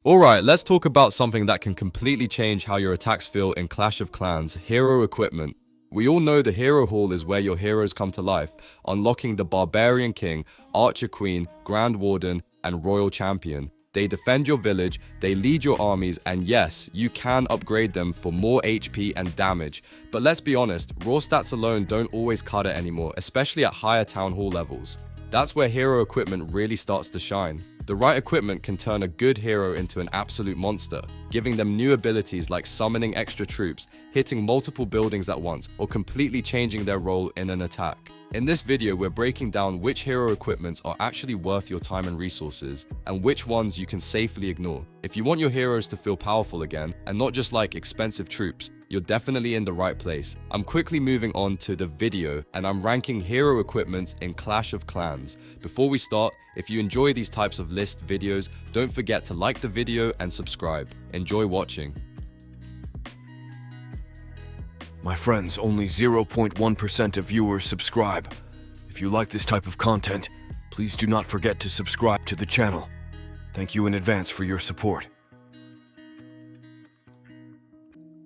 Alright, let's talk about something that can completely change how your attacks feel in Clash of Clans: hero equipment. We all know the Hero Hall is where your heroes come to life, unlocking the Barbarian King, Archer Queen, Grand Warden, and Royal Champion. They defend your village, they lead your armies, and yes, you can upgrade them for more HP and damage. But let's be honest, raw stats alone don't always cut it anymore, especially at higher Town Hall levels. That's where hero equipment really starts to shine. The right equipment can turn a good hero into an absolute monster, giving them new abilities like summoning extra troops, hitting multiple buildings at once, or completely changing their role in an attack. In this video, we're breaking down which hero equipments are actually worth your time and resources, and which ones you can safely ignore. If you want your heroes to feel powerful again, and not just like expensive troops, you're definitely in the right place. I'm quickly moving on to the video, and I'm ranking hero equipments in Clash of Clans. Before we start, if you enjoy these types of list videos, don't forget to like the video and subscribe. Enjoy watching. My friends, only 0.1% of viewers subscribe. If you like this type of content, please do not forget to subscribe to the channel. Thank you in advance for your support.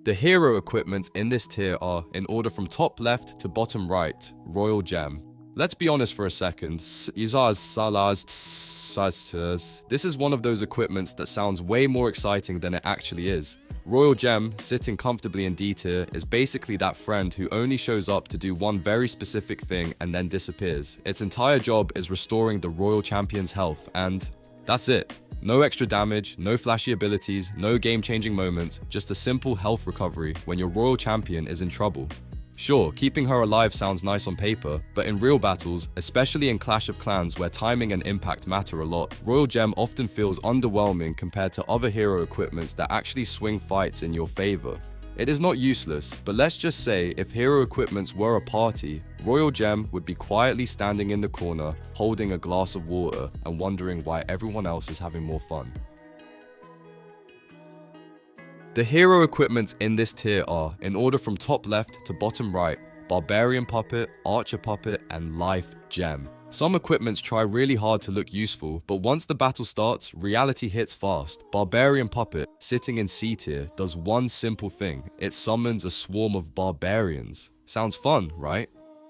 The hero equipment in this tier are, in order from top left to bottom right, Royal Gem. Let's be honest for a second. This is one of those equipments that sounds way more exciting than it actually is. Royal Gem, sitting comfortably in D tier, is basically that friend who only shows up to do one very specific thing and then disappears. Its entire job is restoring the Royal Champion's health, and that's it. No extra damage, no flashy abilities, no game-changing moments, just a simple health recovery when your Royal Champion is in trouble. Sure, keeping her alive sounds nice on paper, but in real battles, especially in Clash of Clans where timing and impact matter a lot, Royal Gem often feels underwhelming compared to other hero equipments that actually swing fights in your favor. It is not useless, but let's just say if hero equipments were a party, Royal Gem would be quietly standing in the corner, holding a glass of water and wondering why everyone else is having more fun. The hero equipments in this tier are, in order from top left to bottom right, Barbarian Puppet, Archer Puppet, and Life Gem. Some equipments try really hard to look useful, but once the battle starts, reality hits fast. Barbarian Puppet, sitting in C tier, does one simple thing. It summons a swarm of barbarians. Sounds fun, right?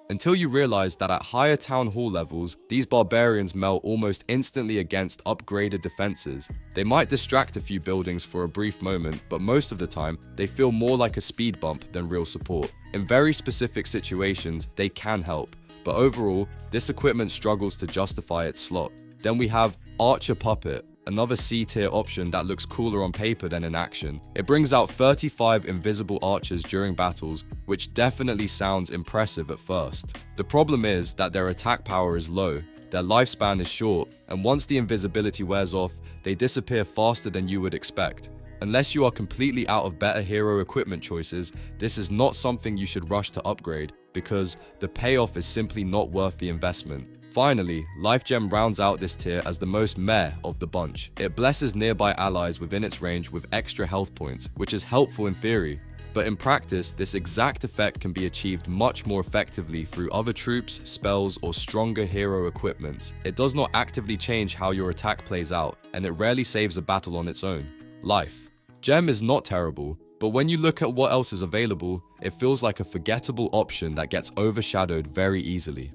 Until you realize that at higher Town Hall levels, these barbarians melt almost instantly against upgraded defenses. They might distract a few buildings for a brief moment, but most of the time, they feel more like a speed bump than real support. In very specific situations, they can help, but overall, this equipment struggles to justify its slot. Then we have Archer Puppet, another C-tier option that looks cooler on paper than in action. It brings out 35 invisible archers during battles, which definitely sounds impressive at first. The problem is that their attack power is low, their lifespan is short, and once the invisibility wears off, they disappear faster than you would expect. Unless you are completely out of better hero equipment choices, this is not something you should rush to upgrade, because the payoff is simply not worth the investment. Finally, Life Gem rounds out this tier as the most meh of the bunch. It blesses nearby allies within its range with extra health points, which is helpful in theory. But in practice, this exact effect can be achieved much more effectively through other troops, spells, or stronger hero equipment. It does not actively change how your attack plays out, and it rarely saves a battle on its own. Life Gem is not terrible, but when you look at what else is available, it feels like a forgettable option that gets overshadowed very easily.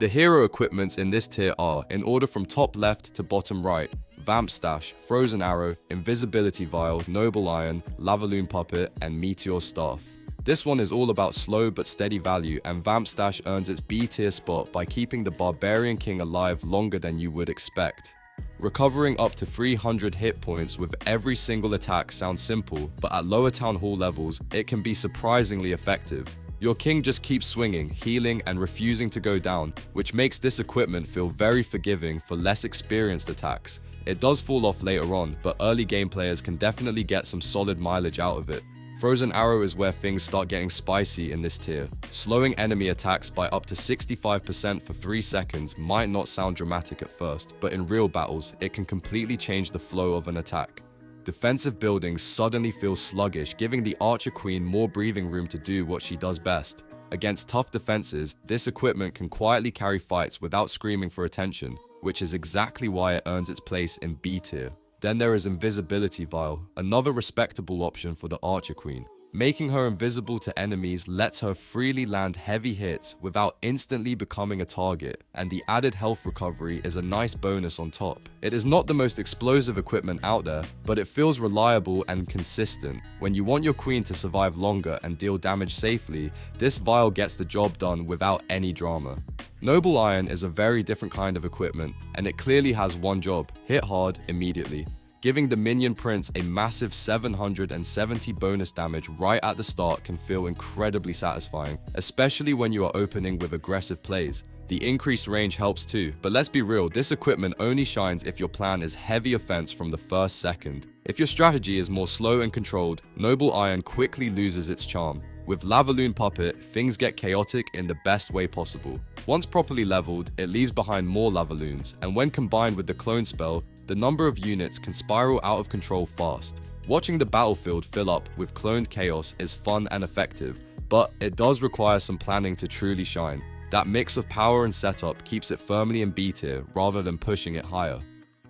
The hero equipments in this tier are, in order from top left to bottom right, Vamp Stash, Frozen Arrow, Invisibility Vial, Noble Iron, Lavaloon Puppet, and Meteor Staff. This one is all about slow but steady value, and Vamp Stash earns its B tier spot by keeping the Barbarian King alive longer than you would expect. Recovering up to 300 hit points with every single attack sounds simple, but at lower Town Hall levels, it can be surprisingly effective. Your king just keeps swinging, healing, and refusing to go down, which makes this equipment feel very forgiving for less experienced attacks. It does fall off later on, but early game players can definitely get some solid mileage out of it. Frozen Arrow is where things start getting spicy in this tier. Slowing enemy attacks by up to 65% for 3 seconds might not sound dramatic at first, but in real battles, it can completely change the flow of an attack. Defensive buildings suddenly feel sluggish, giving the Archer Queen more breathing room to do what she does best. Against tough defenses, this equipment can quietly carry fights without screaming for attention, which is exactly why it earns its place in B tier. Then there is Invisibility Vial, another respectable option for the Archer Queen. Making her invisible to enemies lets her freely land heavy hits without instantly becoming a target, and the added health recovery is a nice bonus on top. It is not the most explosive equipment out there, but it feels reliable and consistent. When you want your queen to survive longer and deal damage safely, this vial gets the job done without any drama. Noble Iron is a very different kind of equipment, and it clearly has one job: hit hard immediately. Giving the minion prince a massive 770 bonus damage right at the start can feel incredibly satisfying, especially when you are opening with aggressive plays. The increased range helps too, but let's be real, this equipment only shines if your plan is heavy offense from the first second. If your strategy is more slow and controlled, Noble Iron quickly loses its charm. With Lavaloon Puppet, things get chaotic in the best way possible. Once properly leveled, it leaves behind more Lavaloons, and when combined with the clone spell, the number of units can spiral out of control fast. Watching the battlefield fill up with cloned chaos is fun and effective, but it does require some planning to truly shine. That mix of power and setup keeps it firmly in B tier rather than pushing it higher.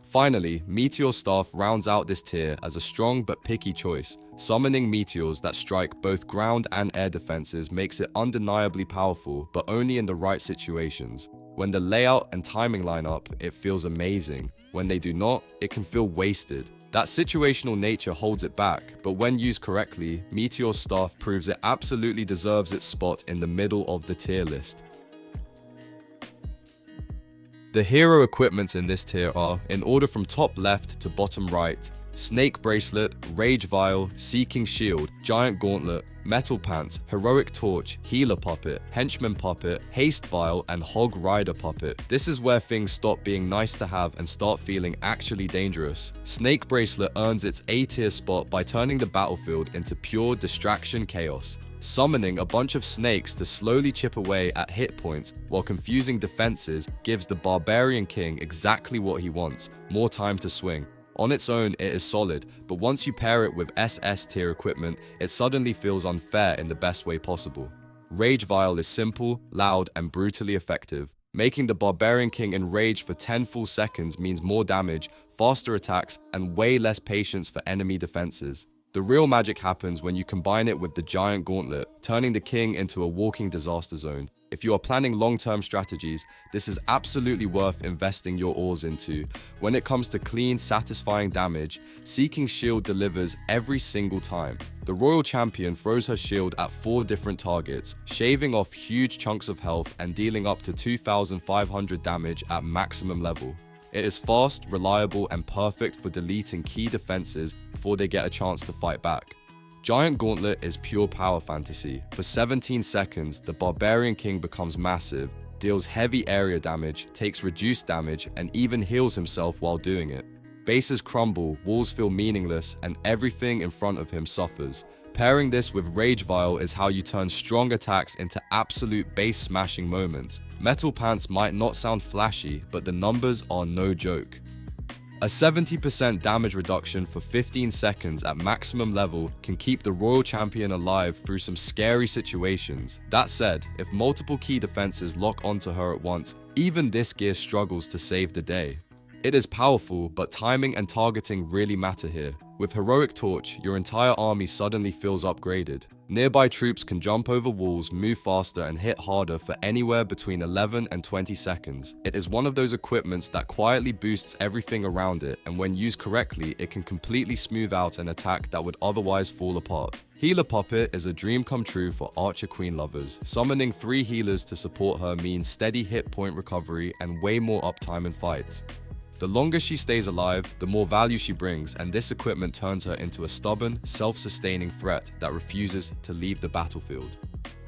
Finally, Meteor Staff rounds out this tier as a strong but picky choice. Summoning meteors that strike both ground and air defenses makes it undeniably powerful, but only in the right situations. When the layout and timing line up, it feels amazing. When they do not, it can feel wasted. That situational nature holds it back, but when used correctly, Meteor Staff proves it absolutely deserves its spot in the middle of the tier list. The hero equipments in this tier are, in order from top left to bottom right: Snake Bracelet, Rage Vial, Seeking Shield, Giant Gauntlet, Metal Pants, Heroic Torch, Healer Puppet, Henchman Puppet, Haste Vial, and Hog Rider Puppet. This is where things stop being nice to have and start feeling actually dangerous. Snake Bracelet earns its A tier spot by turning the battlefield into pure distraction chaos. Summoning a bunch of snakes to slowly chip away at hit points while confusing defenses gives the Barbarian King exactly what he wants: more time to swing. On its own, it is solid, but once you pair it with SS tier equipment, it suddenly feels unfair in the best way possible. Rage Vial is simple, loud, and brutally effective. Making the Barbarian King enrage for 10 full seconds means more damage, faster attacks, and way less patience for enemy defenses. The real magic happens when you combine it with the Giant Gauntlet, turning the king into a walking disaster zone. If you are planning long-term strategies, this is absolutely worth investing your ores into. When it comes to clean, satisfying damage, Seeking Shield delivers every single time. The Royal Champion throws her shield at 4 different targets, shaving off huge chunks of health and dealing up to 2,500 damage at maximum level. It is fast, reliable, and perfect for deleting key defenses before they get a chance to fight back. Giant Gauntlet is pure power fantasy. For 17 seconds, the Barbarian King becomes massive, deals heavy area damage, takes reduced damage, and even heals himself while doing it. Bases crumble, walls feel meaningless, and everything in front of him suffers. Pairing this with Rage Vial is how you turn strong attacks into absolute base-smashing moments. Metal Pants might not sound flashy, but the numbers are no joke. A 70% damage reduction for 15 seconds at maximum level can keep the Royal Champion alive through some scary situations. That said, if multiple key defenses lock onto her at once, even this gear struggles to save the day. It is powerful, but timing and targeting really matter here. With Heroic Torch, your entire army suddenly feels upgraded. Nearby troops can jump over walls, move faster, and hit harder for anywhere between 11 and 20 seconds. It is one of those equipments that quietly boosts everything around it, and when used correctly, it can completely smooth out an attack that would otherwise fall apart. Healer Puppet is a dream come true for Archer Queen lovers. Summoning 3 healers to support her means steady hit point recovery and way more uptime in fights. The longer she stays alive, the more value she brings, and this equipment turns her into a stubborn, self-sustaining threat that refuses to leave the battlefield.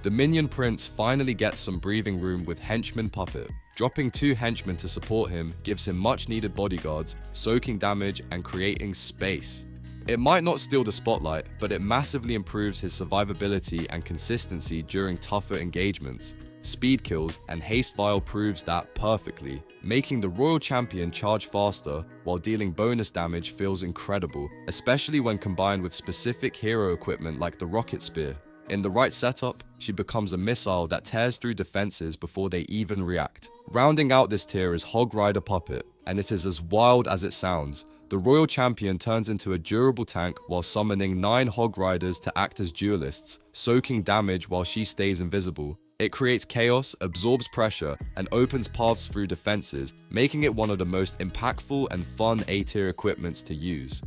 The Minion Prince finally gets some breathing room with Henchman Puppet. Dropping 2 henchmen to support him gives him much needed bodyguards, soaking damage and creating space. It might not steal the spotlight, but it massively improves his survivability and consistency during tougher engagements. Speed kills, and Haste Vial proves that perfectly. Making the Royal Champion charge faster while dealing bonus damage feels incredible, especially when combined with specific hero equipment like the Rocket Spear. In the right setup, she becomes a missile that tears through defenses before they even react. Rounding out this tier is Hog Rider Puppet, and it is as wild as it sounds. The Royal Champion turns into a durable tank while summoning 9 Hog Riders to act as duelists, soaking damage while she stays invisible. It creates chaos, absorbs pressure, and opens paths through defenses, making it one of the most impactful and fun A-tier equipments to use.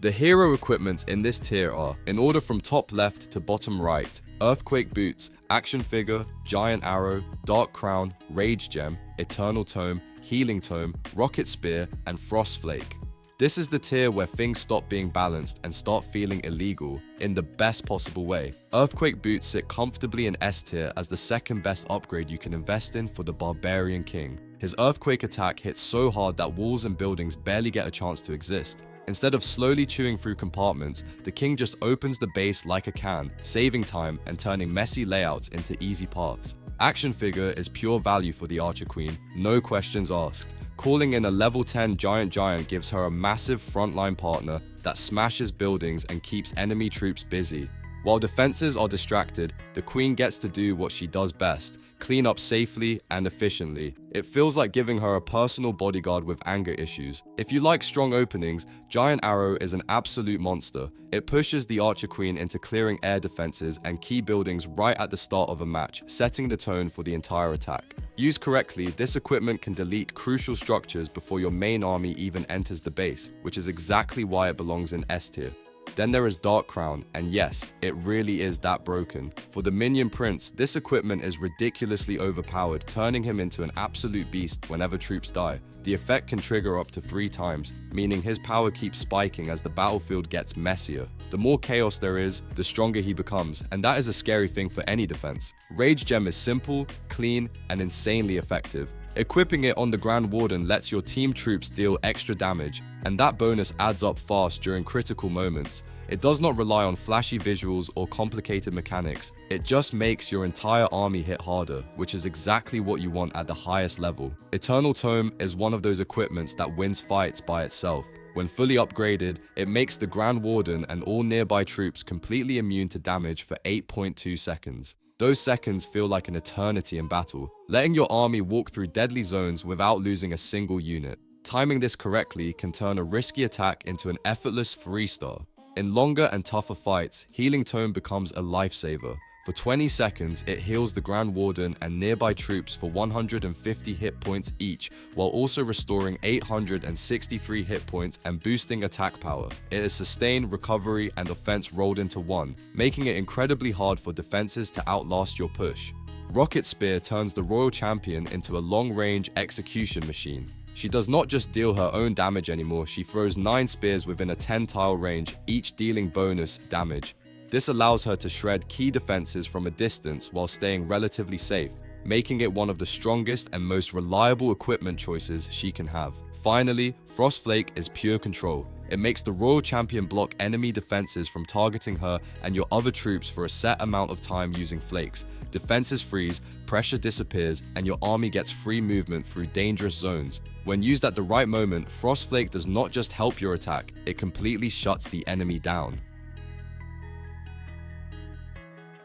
The hero equipments in this tier are, in order from top left to bottom right, Earthquake Boots, Action Figure, Giant Arrow, Dark Crown, Rage Gem, Eternal Tome, Healing Tome, Rocket Spear, and Frost Flake. This is the tier where things stop being balanced and start feeling illegal in the best possible way. Earthquake Boots sit comfortably in S tier as the second best upgrade you can invest in for the Barbarian King. His Earthquake attack hits so hard that walls and buildings barely get a chance to exist. Instead of slowly chewing through compartments, the king just opens the base like a can, saving time and turning messy layouts into easy paths. Action Figure is pure value for the Archer Queen, no questions asked. Calling in a level 10 Giant gives her a massive frontline partner that smashes buildings and keeps enemy troops busy. While defenses are distracted, the Queen gets to do what she does best, clean up safely and efficiently. It feels like giving her a personal bodyguard with anger issues. If you like strong openings, Giant Arrow is an absolute monster. It pushes the Archer Queen into clearing air defenses and key buildings right at the start of a match, setting the tone for the entire attack. Used correctly, this equipment can delete crucial structures before your main army even enters the base, which is exactly why it belongs in S tier. Then there is Dark Crown, and yes, it really is that broken. For the Minion Prince, this equipment is ridiculously overpowered, turning him into an absolute beast whenever troops die. The effect can trigger up to 3 times, meaning his power keeps spiking as the battlefield gets messier. The more chaos there is, the stronger he becomes, and that is a scary thing for any defense. Rage Gem is simple, clean, and insanely effective. Equipping it on the Grand Warden lets your team troops deal extra damage, and that bonus adds up fast during critical moments. It does not rely on flashy visuals or complicated mechanics, it just makes your entire army hit harder, which is exactly what you want at the highest level. Eternal Tome is one of those equipments that wins fights by itself. When fully upgraded, it makes the Grand Warden and all nearby troops completely immune to damage for 8.2 seconds. Those seconds feel like an eternity in battle, letting your army walk through deadly zones without losing a single unit. Timing this correctly can turn a risky attack into an effortless 3-star. In longer and tougher fights, Healing Tome becomes a lifesaver. For 20 seconds, it heals the Grand Warden and nearby troops for 150 hit points each, while also restoring 863 hit points and boosting attack power. It is sustain, recovery, and offense rolled into one, making it incredibly hard for defenses to outlast your push. Rocket Spear turns the Royal Champion into a long-range execution machine. She does not just deal her own damage anymore, she throws 9 spears within a 10-tile range, each dealing bonus damage. This allows her to shred key defenses from a distance while staying relatively safe, making it one of the strongest and most reliable equipment choices she can have. Finally, Frost Flake is pure control. It makes the Royal Champion block enemy defenses from targeting her and your other troops for a set amount of time using flakes. Defenses freeze, pressure disappears, and your army gets free movement through dangerous zones. When used at the right moment, Frost Flake does not just help your attack, it completely shuts the enemy down.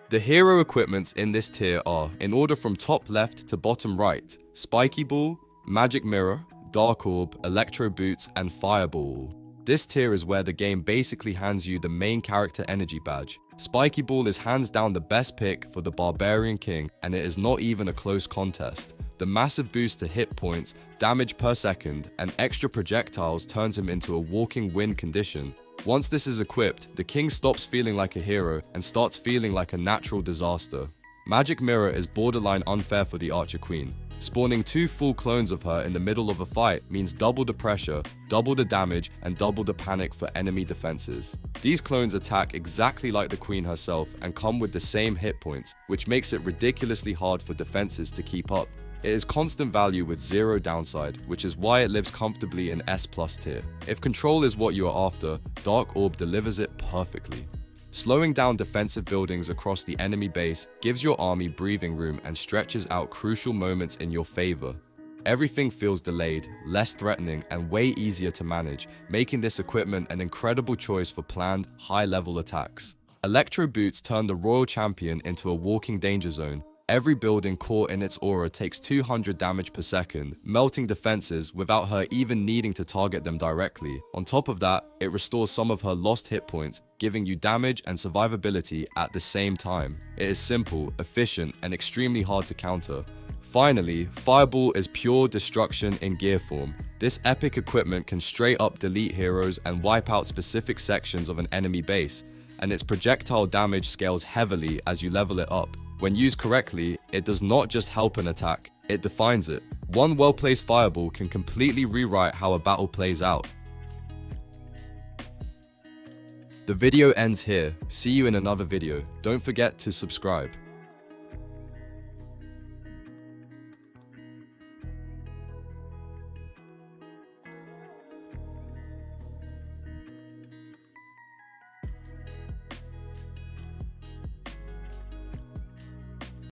The hero equipments in this tier are, in order from top left to bottom right, Spiky Ball, Magic Mirror, Dark Orb, Electro Boots, and Fireball. This tier is where the game basically hands you the main character energy badge. Spiky Ball is hands down the best pick for the Barbarian King, and it is not even a close contest. The massive boost to hit points, damage per second, and extra projectiles turns him into a walking win condition. Once this is equipped, the king stops feeling like a hero and starts feeling like a natural disaster. Magic Mirror is borderline unfair for the Archer Queen. Spawning 2 full clones of her in the middle of a fight means double the pressure, double the damage, and double the panic for enemy defenses. These clones attack exactly like the Queen herself and come with the same hit points, which makes it ridiculously hard for defenses to keep up. It is constant value with 0 downside, which is why it lives comfortably in S+ tier. If control is what you are after, Dark Orb delivers it perfectly. Slowing down defensive buildings across the enemy base gives your army breathing room and stretches out crucial moments in your favor. Everything feels delayed, less threatening, and way easier to manage, making this equipment an incredible choice for planned, high-level attacks. Electro Boots turn the Royal Champion into a walking danger zone. Every building caught in its aura takes 200 damage per second, melting defenses without her even needing to target them directly. On top of that, it restores some of her lost hit points, giving you damage and survivability at the same time. It is simple, efficient, and extremely hard to counter. Finally, Fireball is pure destruction in gear form. This epic equipment can straight up delete heroes and wipe out specific sections of an enemy base, and its projectile damage scales heavily as you level it up. When used correctly, it does not just help an attack, it defines it. One well-placed Fireball can completely rewrite how a battle plays out. The video ends here. See you in another video. Don't forget to subscribe.